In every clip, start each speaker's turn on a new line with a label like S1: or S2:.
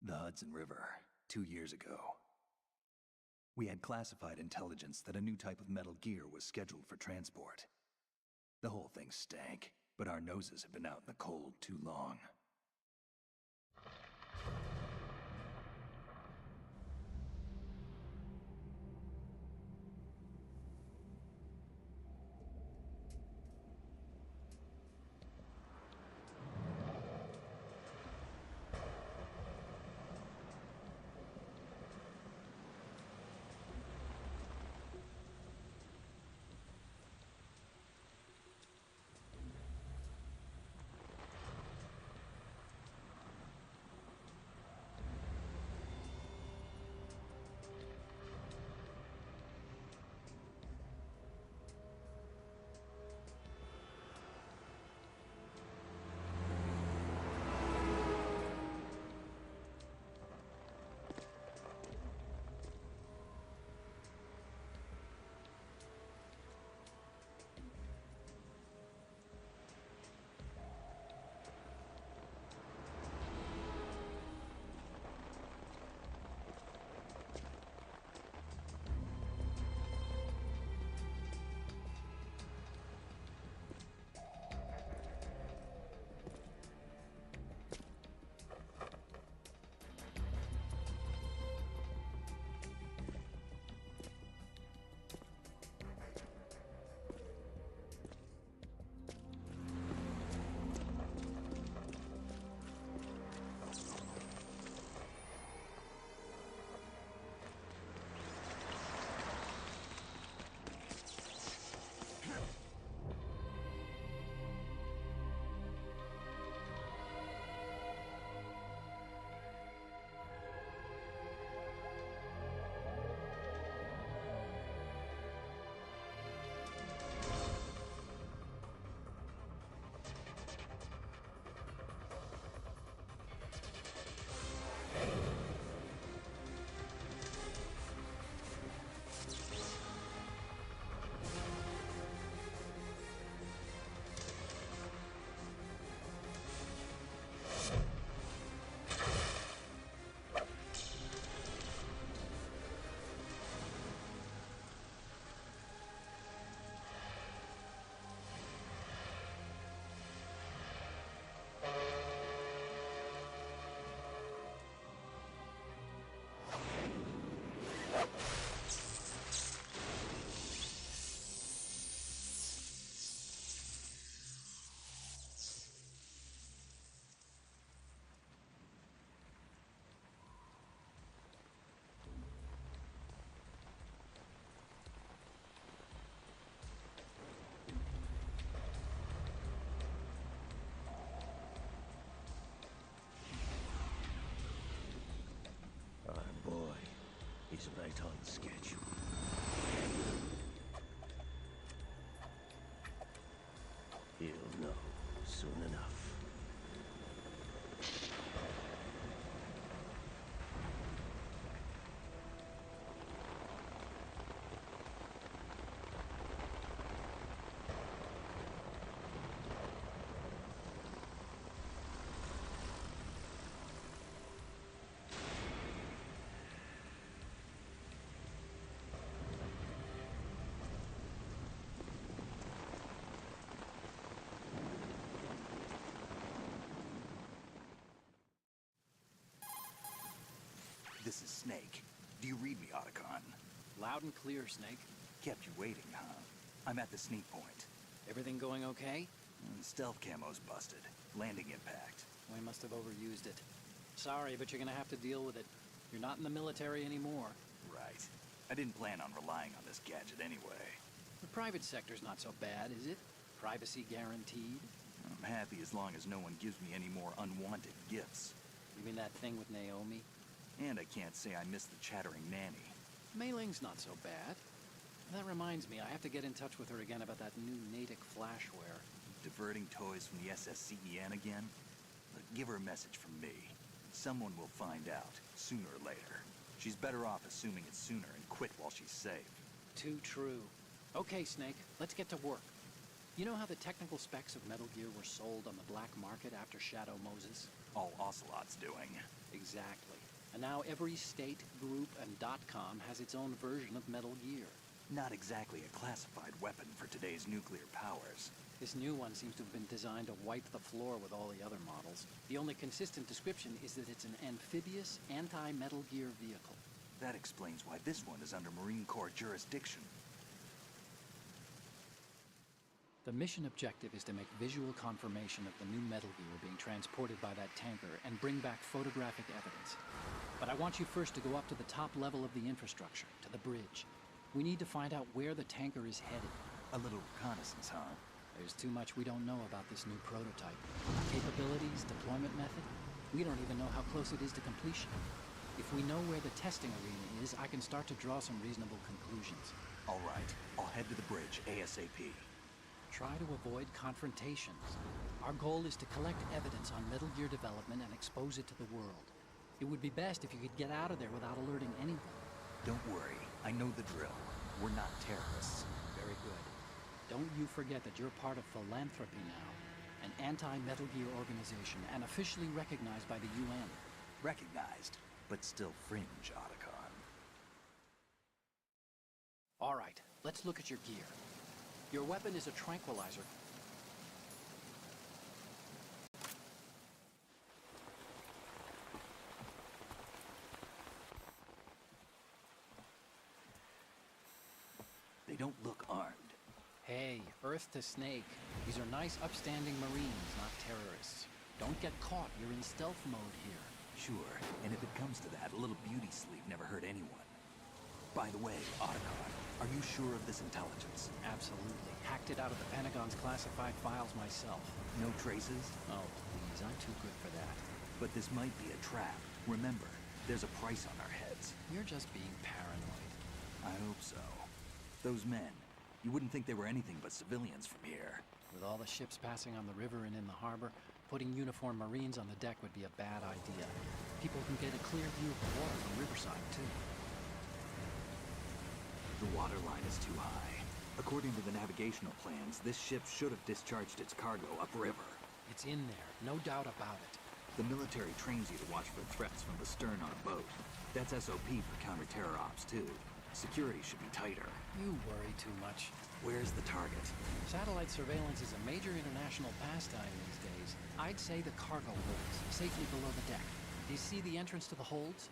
S1: The Hudson River, 2 years ago. We had classified intelligence that a new type of metal gear was scheduled for transport. The whole thing stank, but our noses had been out in the cold too long.
S2: Our boy is right on schedule. He'll know soon enough.
S1: This is Snake. Do you read me, Otacon?
S3: Loud and clear, Snake.
S1: Kept you waiting, huh? I'm at the sneak point.
S3: Everything going okay?
S1: Stealth camo's busted. Landing impact.
S3: We must have overused it. Sorry, but you're gonna have to deal with it. You're not in the military anymore.
S1: Right. I didn't plan on relying on this gadget anyway.
S3: The private sector's not so bad, is it? Privacy guaranteed?
S1: I'm happy as long as no one gives me any more unwanted gifts.
S3: You mean that thing with Naomi?
S1: And I can't say I miss the chattering nanny.
S3: Mei Ling's not so bad. That reminds me, I have to get in touch with her again about that new Natick flashware.
S1: Diverting toys from the SSCEN again? Look, give her a message from me. Someone will find out, sooner or later. She's better off assuming it sooner and quit while she's safe.
S3: Too true. Okay, Snake, let's get to work. You know how the technical specs of Metal Gear were sold on the black market after Shadow Moses?
S1: All Ocelot's doing.
S3: Exactly. And now every state, group, and .com has its own version of Metal Gear.
S1: Not exactly a classified weapon for today's nuclear powers.
S3: This new one seems to have been designed to wipe the floor with all the other models. The only consistent description is that it's an amphibious, anti-Metal Gear vehicle.
S1: That explains why this one is under Marine Corps jurisdiction.
S3: The mission objective is to make visual confirmation of the new Metal Gear being transported by that tanker and bring back photographic evidence. But I want you first to go up to the top level of the infrastructure, to the bridge. We need to find out where the tanker is headed.
S1: A little reconnaissance, huh?
S3: There's too much we don't know about this new prototype. Capabilities, deployment method. We don't even know how close it is to completion. If we know where the testing arena is, I can start to draw some reasonable conclusions.
S1: All right, I'll head to the bridge ASAP.
S3: Try to avoid confrontations. Our goal is to collect evidence on Metal Gear development and expose it to the world. It would be best if you could get out of there without alerting anyone.
S1: Don't worry, I know the drill. We're not terrorists.
S3: Very good. Don't you forget that you're part of Philanthropy now, an anti-Metal Gear organization and officially recognized by the UN.
S1: Recognized, but still fringe, Otacon.
S3: All right, let's look at your gear. Your weapon is a tranquilizer.
S1: They don't look armed.
S3: Hey, Earth to Snake. These are nice, upstanding Marines, not terrorists. Don't get caught. You're in stealth mode here.
S1: Sure, and if it comes to that, a little beauty sleep never hurt anyone. By the way, Otacon, are you sure of this intelligence?
S3: Absolutely. Hacked it out of the Pentagon's classified files myself.
S1: No traces?
S3: Oh, please, I'm too good for that.
S1: But this might be a trap. Remember, there's a price on our heads.
S3: You're just being paranoid.
S1: I hope so. Those men, you wouldn't think they were anything but civilians from here.
S3: With all the ships passing on the river and in the harbor, putting uniformed Marines on the deck would be a bad idea. People can get a clear view of the water from Riverside, too.
S1: The water line is too high. According to the navigational plans, this ship should have discharged its cargo upriver.
S3: It's in there, no doubt about it.
S1: The military trains you to watch for threats from the stern on a boat. That's SOP for counter-terror ops, too. Security should be tighter.
S3: You worry too much.
S1: Where's the target?
S3: Satellite surveillance is a major international pastime these days. I'd say the cargo holds, safely below the deck. Do you see the entrance to the holds?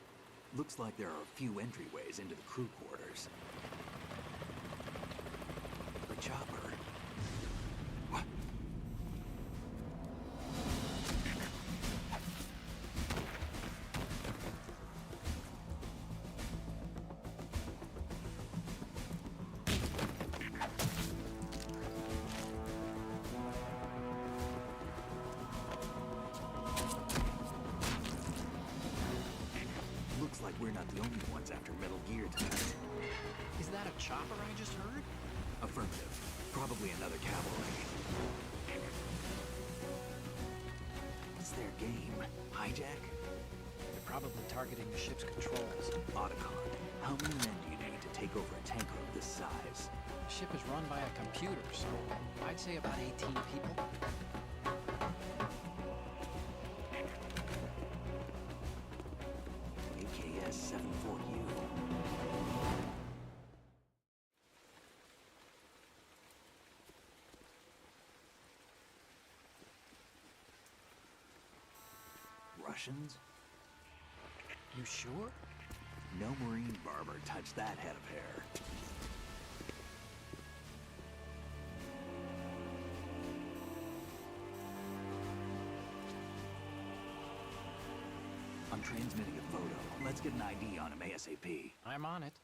S1: Looks like there are a few entryways into the crew quarters. The chopper. What? Looks like we're not the only ones after Metal Gear tonight.
S3: Is that a chopper I just heard?
S1: Affirmative. Probably another cavalry. What's their game? Hijack?
S3: They're probably targeting the ship's controls.
S1: Otacon, how many men do you need to take over a tanker of this size?
S3: The ship is run by a computer, so I'd say about 18 people.
S1: AKS-74U. Russians?
S3: You sure?
S1: No Marine barber touched that head of hair. I'm transmitting a photo. Let's get an ID on him ASAP.
S3: I'm on it.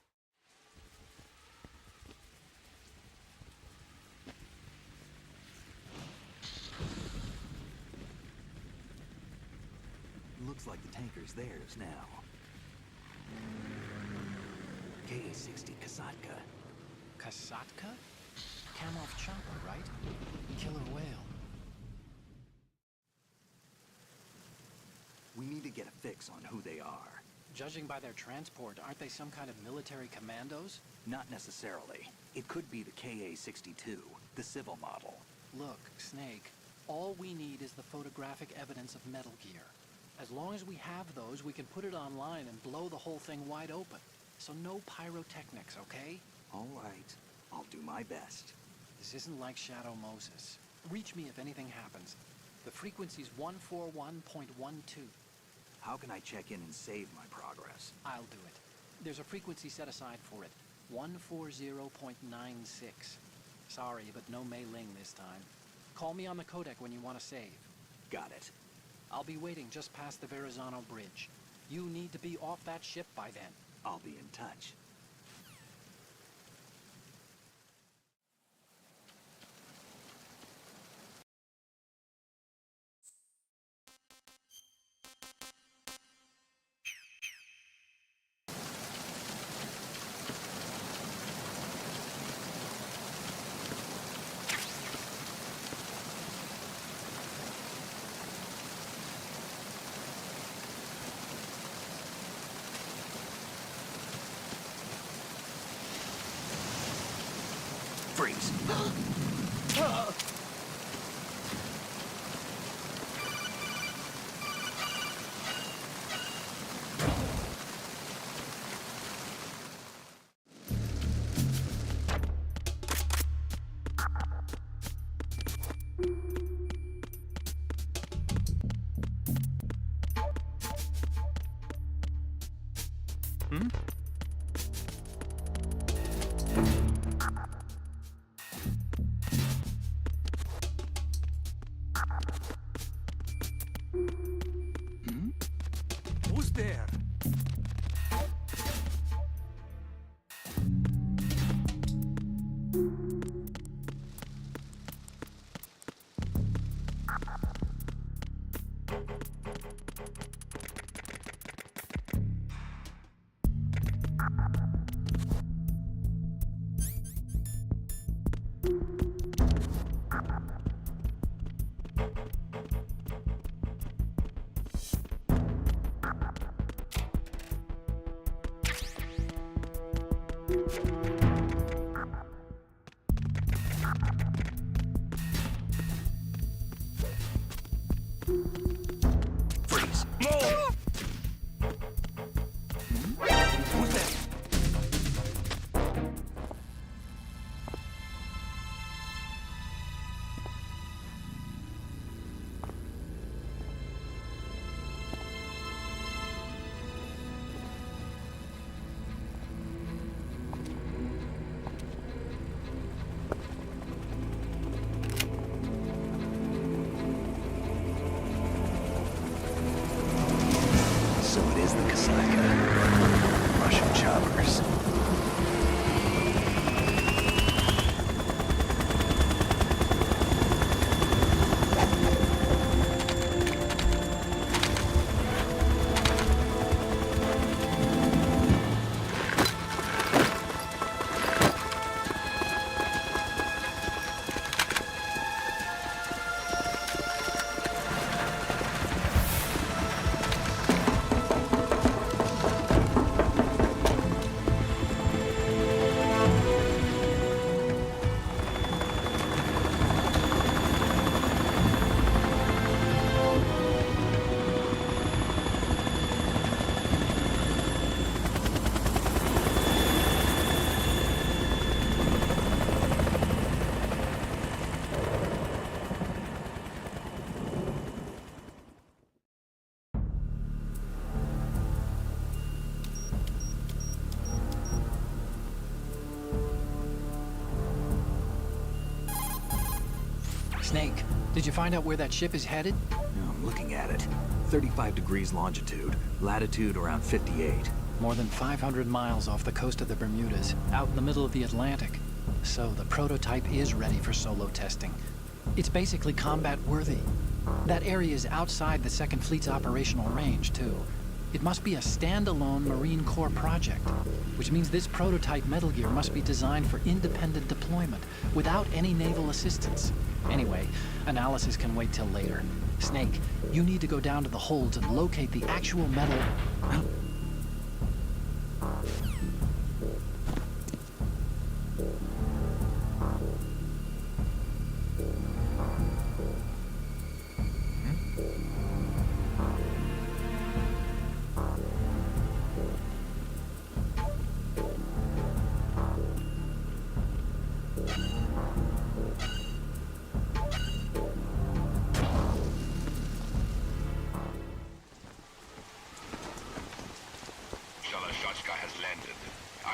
S1: Looks like the tanker's theirs now. KA-60 Kasatka.
S3: Kasatka? Kamarov chopper, right? Killer whale.
S1: We need to get a fix on who they are.
S3: Judging by their transport, aren't they some kind of military commandos?
S1: Not necessarily. It could be the KA-62, the civil model.
S3: Look, Snake, all we need is the photographic evidence of Metal Gear. As long as we have those, we can put it online and blow the whole thing wide open. So no pyrotechnics, okay?
S4: All right. I'll do my best.
S3: This isn't like Shadow Moses. Reach me if anything happens. The frequency's 141.12.
S4: How can I check in and save my progress?
S3: I'll do it. There's a frequency set aside for it. 140.96. Sorry, but no Mei Ling this time. Call me on the codec when you want to save.
S4: Got it.
S3: I'll be waiting just past the Verrazano Bridge. You need to be off that ship by then.
S4: I'll be in touch. Freeze!
S1: Who's there?
S4: Freeze! Move! Who's there?
S1: So it is the Kasaka. Russian choppers.
S3: Snake, did you find out where that ship is headed?
S4: I'm looking at it. 35 degrees longitude, latitude around 58.
S3: More than 500 miles off the coast of the Bermudas, out in the middle of the Atlantic. So the prototype is ready for solo testing. It's basically combat worthy. That area is outside the Second Fleet's operational range, too. It must be a standalone Marine Corps project, which means this prototype Metal Gear must be designed for independent deployment, without any naval assistance. Anyway, analysis can wait till later. Snake, you need to go down to the holds and locate the actual metal...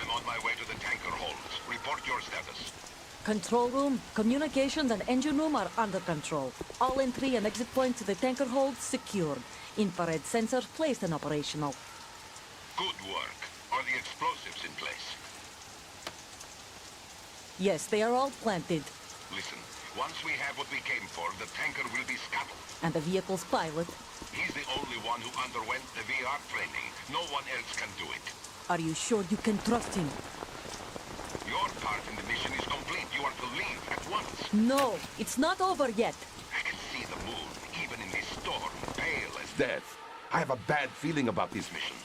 S5: I'm on my way to the tanker holds. Report your status.
S6: Control room, communications, and engine room are under control. All entry and exit points to the tanker hold secured. Infrared sensors placed and operational.
S5: Good work. Are the explosives in place?
S6: Yes, they are all planted.
S5: Listen, once we have what we came for, the tanker will be scuttled.
S6: And the vehicle's pilot.
S5: He's the only one who underwent the VR training. No one else can do it.
S6: Are you sure you can trust him?
S5: Your part in the mission is complete. You are to leave at once.
S6: No, it's not over yet.
S5: I can see the moon, even in this storm, pale as death. I have a bad feeling about this mission.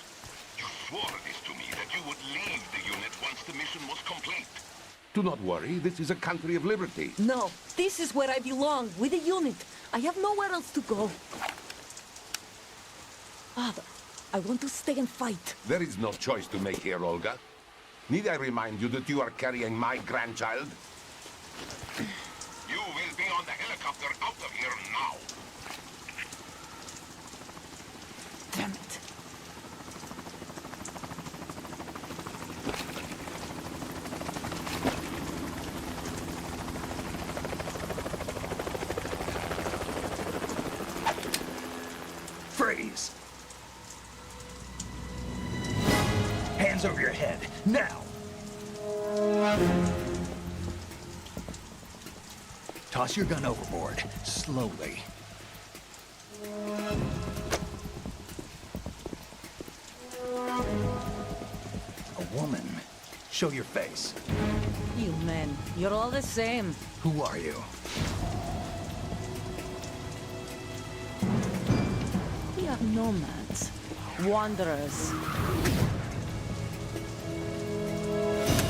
S5: You swore this to me, that you would leave the unit once the mission was complete. Do not worry, this is a country of liberty.
S6: No, this is where I belong, with the unit. I have nowhere else to go. Father, I want to stay and fight.
S5: There is no choice to make here, Olga. Need I remind you that you are carrying my grandchild? You will be on the helicopter out of here now.
S6: Damn it.
S1: Freeze! Hands over your head, now! Toss your gun overboard, slowly. A woman. Show your face.
S6: You men, you're all the same.
S1: Who are you?
S6: We are nomads. Wanderers.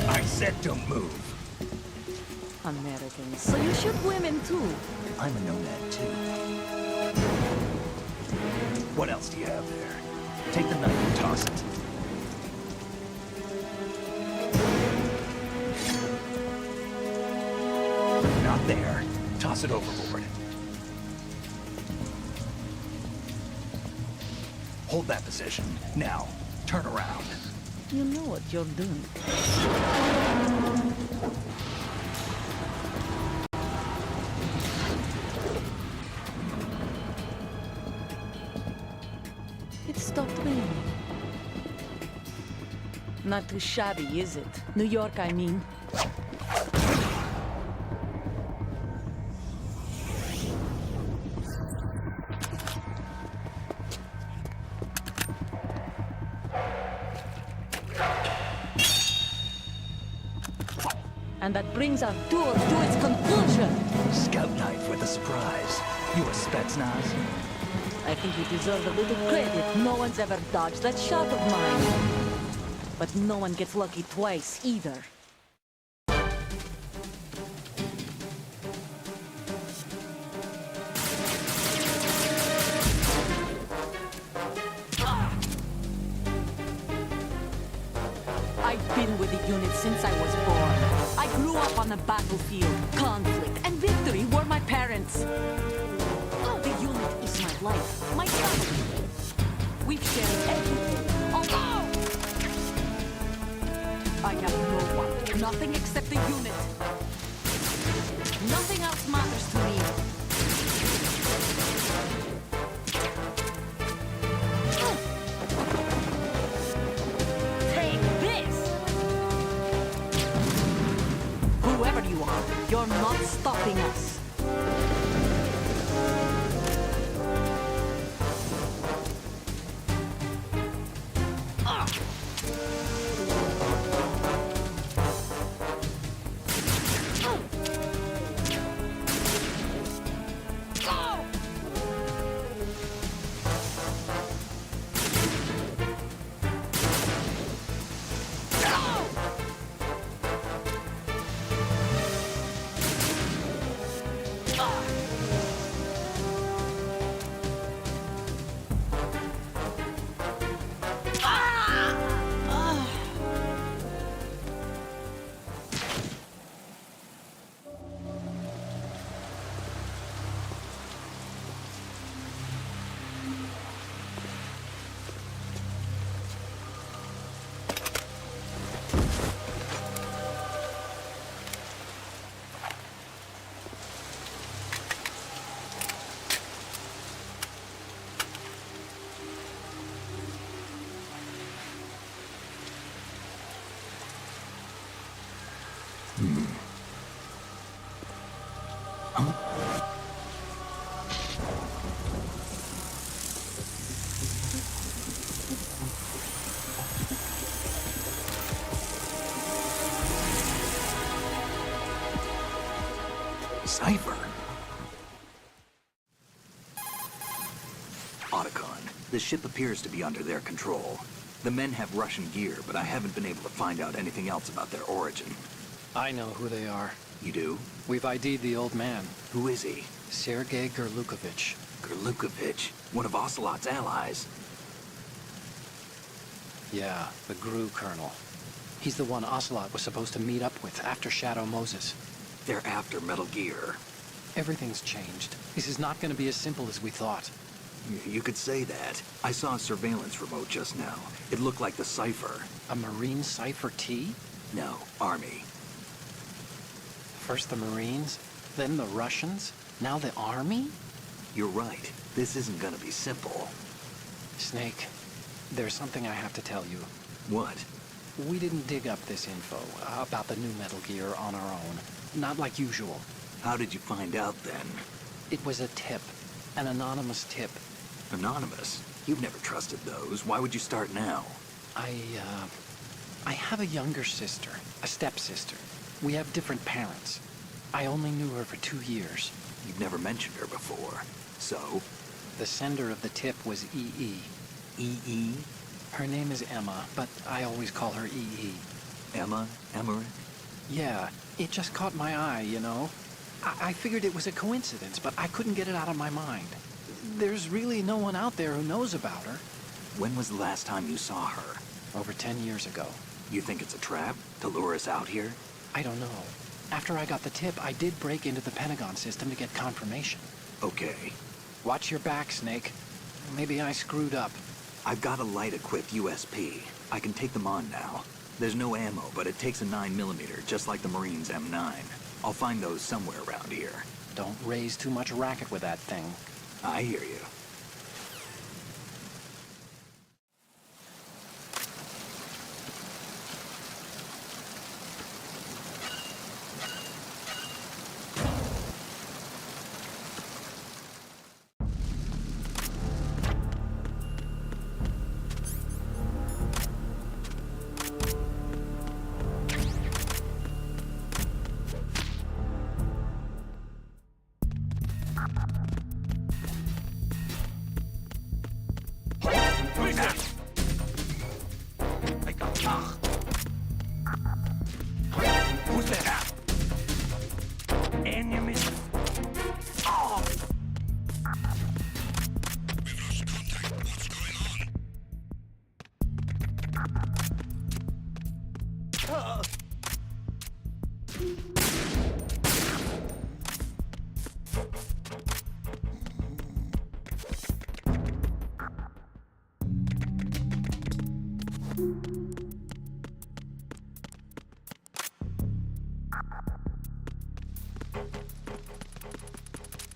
S1: I said don't move.
S6: Americans. So you shoot women too.
S1: I'm a nomad too. What else do you have there? Take the knife and toss it. Not there. Toss it overboard. Hold that position. Now, turn around.
S6: You know what you're doing. It stopped raining. Not too shabby, is it? New York, I mean. And that brings our tour to its conclusion.
S1: Scout knife with a surprise. You a Spetsnaz?
S6: I think you deserve a little credit. No one's ever dodged that shot of mine. But no one gets lucky twice, either. I've been with the unit since I was born. I grew up on the battlefield. Conflict and victory were my parents. The unit is my life, my family. We've shared everything. Although I have no one, nothing except the unit. Nothing else matters to me. Take this! Whoever you are, you're not stopping us.
S4: cipher. Otacon, the ship appears to be under their control. The men have Russian gear, but I haven't been able to find out anything else about their origin.
S3: I know who they are.
S4: You do?
S3: We've ID'd the old man,
S4: Who is he?
S3: Sergei Gerlukovich.
S4: Gerlukovich, one of Ocelot's allies.
S3: Yeah, the GRU colonel. He's the one Ocelot was supposed to meet up with after Shadow Moses.
S4: They're after Metal Gear.
S3: Everything's changed. This is not going to be as simple as we thought.
S4: You could say that. I saw a surveillance remote just now. It looked like the cipher.
S3: A Marine Cipher T?
S4: No, Army.
S3: First the Marines, then the Russians, now the Army?
S4: You're right. This isn't gonna be simple.
S3: Snake, there's something I have to tell you.
S4: What?
S3: We didn't dig up this info about the new Metal Gear on our own. Not like usual.
S4: How did you find out then?
S3: It was a tip. An anonymous tip.
S4: Anonymous? You've never trusted those. Why would you start now?
S3: I have a younger sister, a stepsister. We have different parents. I only knew her for 2 years.
S4: You've never mentioned her before. So?
S3: The sender of the tip was EE.
S4: EE?
S3: Her name is Emma, but I always call her EE.
S4: Emma? Emmerich?
S3: Yeah, it just caught my eye, you know? I figured it was a coincidence, but I couldn't get it out of my mind. There's really no one out there who knows about her.
S4: When was the last time you saw her?
S3: Over 10 years ago.
S4: You think it's a trap? To lure us out here?
S3: I don't know. After I got the tip, I did break into the Pentagon system to get confirmation.
S4: Okay.
S3: Watch your back, Snake. Maybe I screwed up.
S4: I've got a light-equipped USP. I can take them on now. There's no ammo, but it takes a 9mm, just like the Marines' M9. I'll find those somewhere around here.
S3: Don't raise too much racket with that thing.
S4: I hear you.
S2: Who's there? Enemies. Oh!
S7: We've lost contact. What's going on?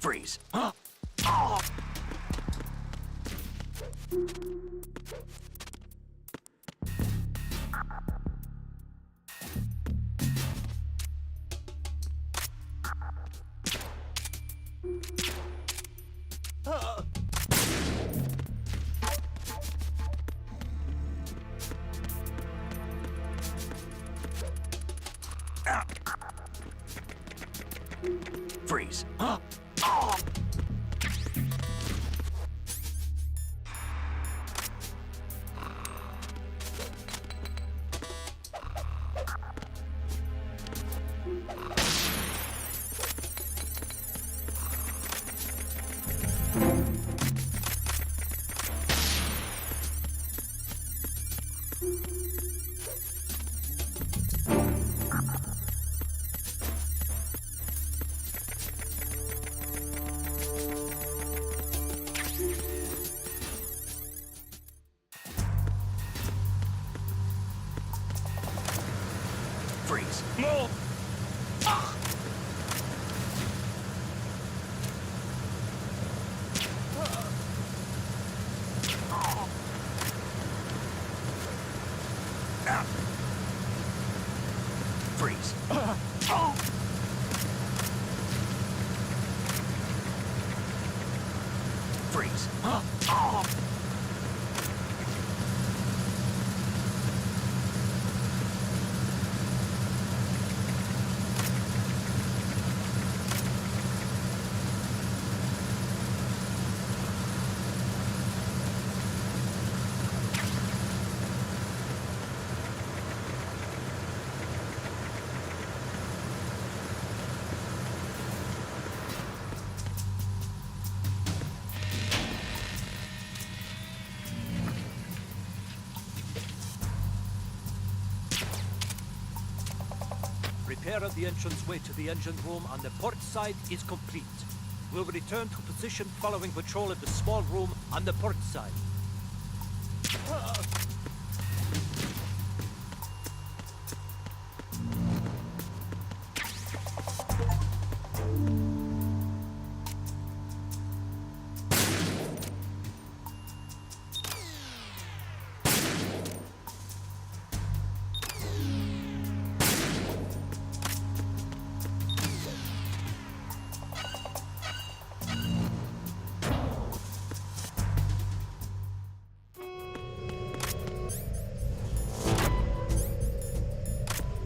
S4: Freeze.
S2: Huh? Oh!
S4: Freeze.
S2: Huh? Oh!
S4: Freeze.
S2: No! Ah!
S4: Ah. Freeze.
S2: Oh!
S4: Freeze.
S2: Huh? Oh!
S8: Repair of the entranceway to the engine room on the port side is complete. We'll return to position following patrol of the small room on the port side.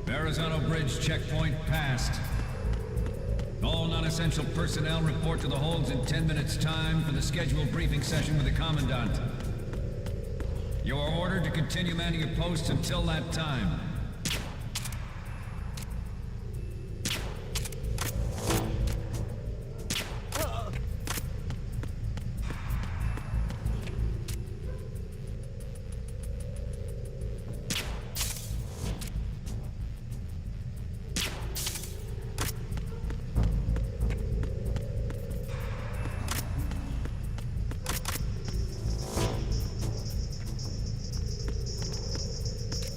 S9: Verrazano Bridge checkpoint passed. All non-essential personnel report to the holds in 10 minutes' time for the scheduled briefing session with the Commandant. You are ordered to continue manning your posts until that time.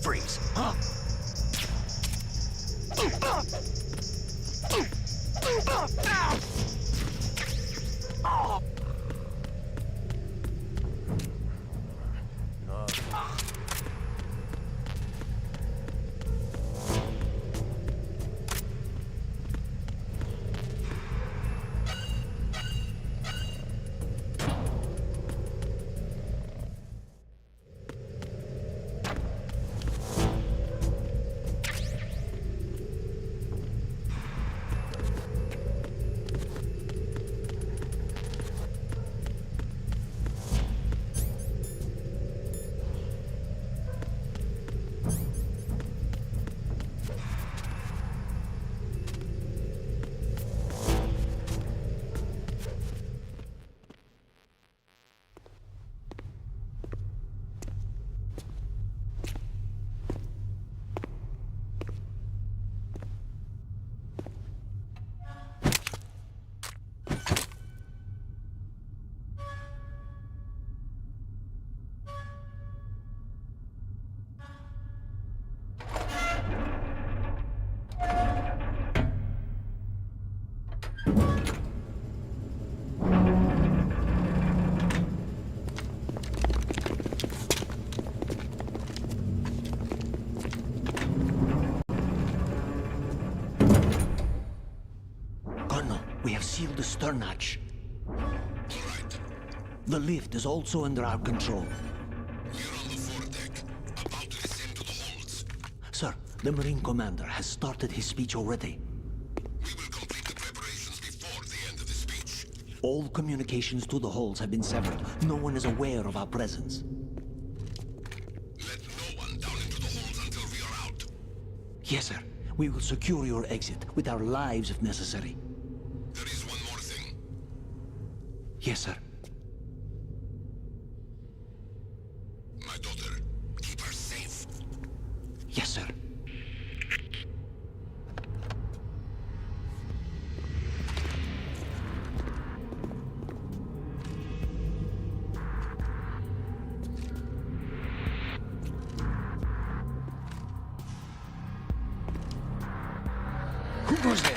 S1: Freeze.
S2: We have sealed the stern hatch.
S7: All right.
S2: The lift is also under our control.
S7: We're on the foredeck, about to descend to the holds.
S2: Sir, the Marine Commander has started his speech already.
S7: We will complete the preparations before the end of the speech.
S2: All communications to the holds have been severed. No one is aware of our presence.
S7: Let no one down into the holds until we are out.
S2: Yes, sir. We will secure your exit, with our lives if necessary.
S7: There is one more thing.
S2: Yes, sir.
S7: My daughter, keep her safe.
S2: Yes, sir.
S1: Who goes there?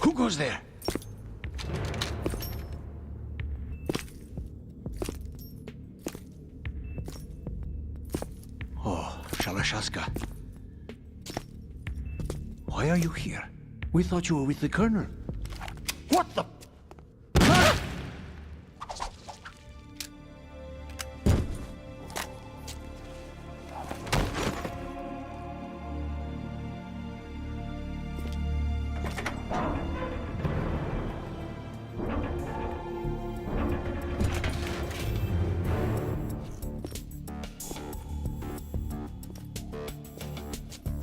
S2: Who goes there? Oh, Shalashaska. Why are you here? We thought you were with the Colonel. What the...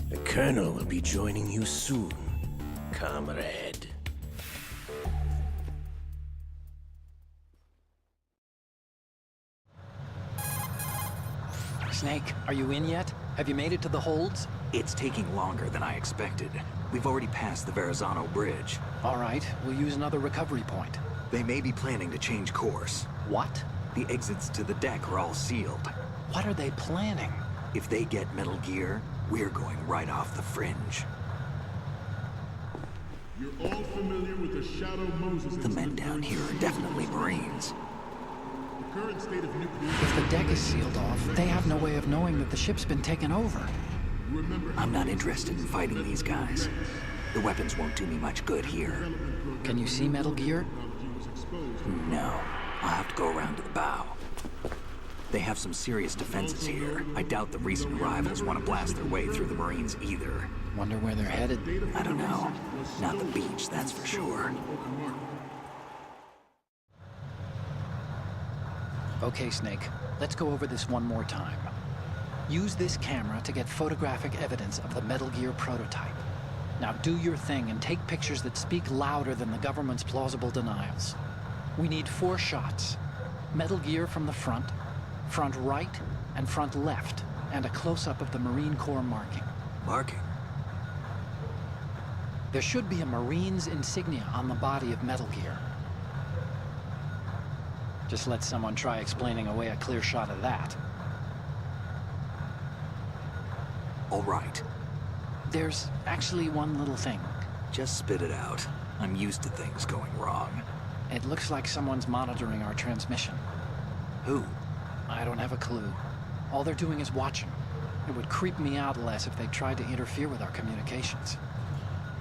S2: The Colonel will be joining you soon, comrade.
S3: Snake, are you in yet? Have you made it to the holds?
S4: It's taking longer than I expected. We've already passed the Verrazano Bridge.
S3: All right, we'll use another recovery point.
S4: They may be planning to change course.
S3: What?
S4: The exits to the deck are all sealed.
S3: What are they planning?
S4: If they get Metal Gear, we're going right off the fringe.
S10: You're all familiar with the Shadow Moses
S4: The men down here are definitely Marines.
S10: The current state of nuclear...
S3: If the deck is sealed off, they have no way of knowing that the ship's been taken over.
S4: I'm not interested in fighting these guys. The weapons won't do me much good here.
S3: Can you see Metal Gear?
S4: No. I'll have to go around to the bow. They have some serious defenses here. I doubt the recent arrivals want to blast their way through the Marines either.
S3: Wonder where they're headed.
S4: I don't know. Not the beach, that's for sure.
S3: Okay, Snake. Let's go over this one more time. Use this camera to get photographic evidence of the Metal Gear prototype. Now do your thing and take pictures that speak louder than the government's plausible denials. We need 4 shots. Metal Gear from the front right, and front left, and a close-up of the Marine Corps marking.
S4: Marking?
S3: There should be a Marine's insignia on the body of Metal Gear. Just let someone try explaining away a clear shot of that.
S4: All right.
S3: There's actually one little thing.
S4: Just spit it out. I'm used to things going wrong.
S3: It looks like someone's monitoring our transmission.
S4: Who?
S3: I don't have a clue. All they're doing is watching. It would creep me out less if they tried to interfere with our communications.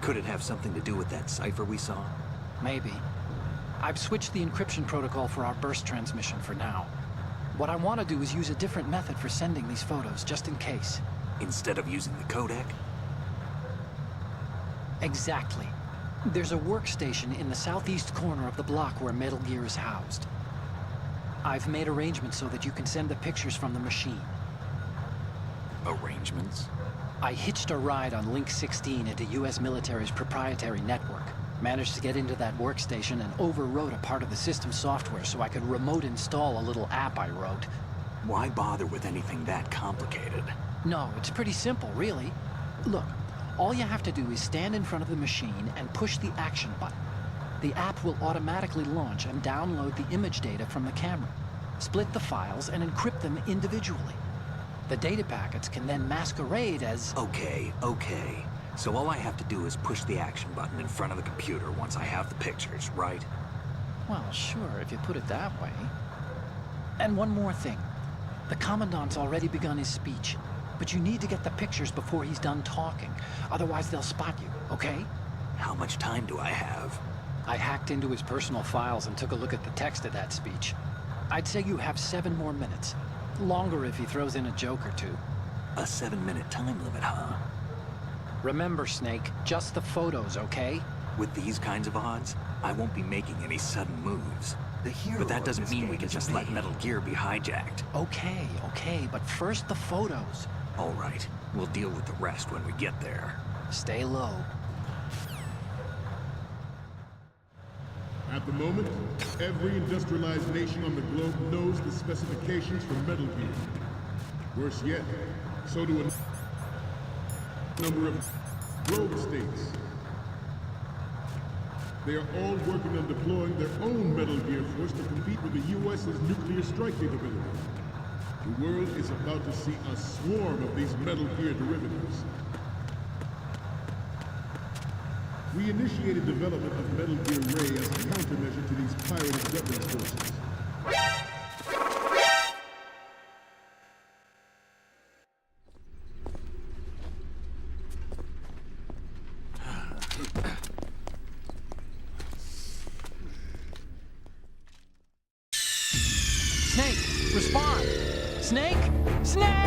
S4: Could it have something to do with that cipher we saw?
S3: Maybe. I've switched the encryption protocol for our burst transmission for now. What I want to do is use a different method for sending these photos, just in case.
S4: Instead of using the codec?
S3: Exactly. There's a workstation in the southeast corner of the block where Metal Gear is housed. I've made arrangements so that you can send the pictures from the machine.
S4: Arrangements?
S3: I hitched a ride on Link 16 into U.S. military's proprietary network. Managed to get into that workstation and overwrote a part of the system software so I could remote install a little app I wrote.
S4: Why bother with anything that complicated?
S3: No, it's pretty simple, really. Look, all you have to do is stand in front of the machine and push the action button. The app will automatically launch and download the image data from the camera, split the files, and encrypt them individually. The data packets can then masquerade as...
S4: Okay. So all I have to do is push the action button in front of the computer once I have the pictures, right?
S3: Well, sure, if you put it that way. And one more thing. The Commandant's already begun his speech, but you need to get the pictures before he's done talking. Otherwise, they'll spot you, okay?
S4: How much time do I have?
S3: I hacked into his personal files and took a look at the text of that speech. I'd say you have 7 more minutes. Longer if he throws in a joke or two.
S4: A 7-minute time limit, huh?
S3: Remember, Snake, just the photos, okay?
S4: With these kinds of odds, I won't be making any sudden moves. But that doesn't mean we can just let Metal Gear be hijacked.
S3: Okay, but first the photos.
S4: All right, we'll deal with the rest when we get there.
S3: Stay low.
S10: At At the moment, every industrialized nation on the globe knows the specifications for Metal Gear. Worse yet, so do a number of rogue states. They are all working on deploying their own Metal Gear force to compete with the U.S.'s nuclear strike capability. The world is about to see a swarm of these Metal Gear derivatives. We initiated development of Metal Gear Ray as a countermeasure to these pirated weapons forces.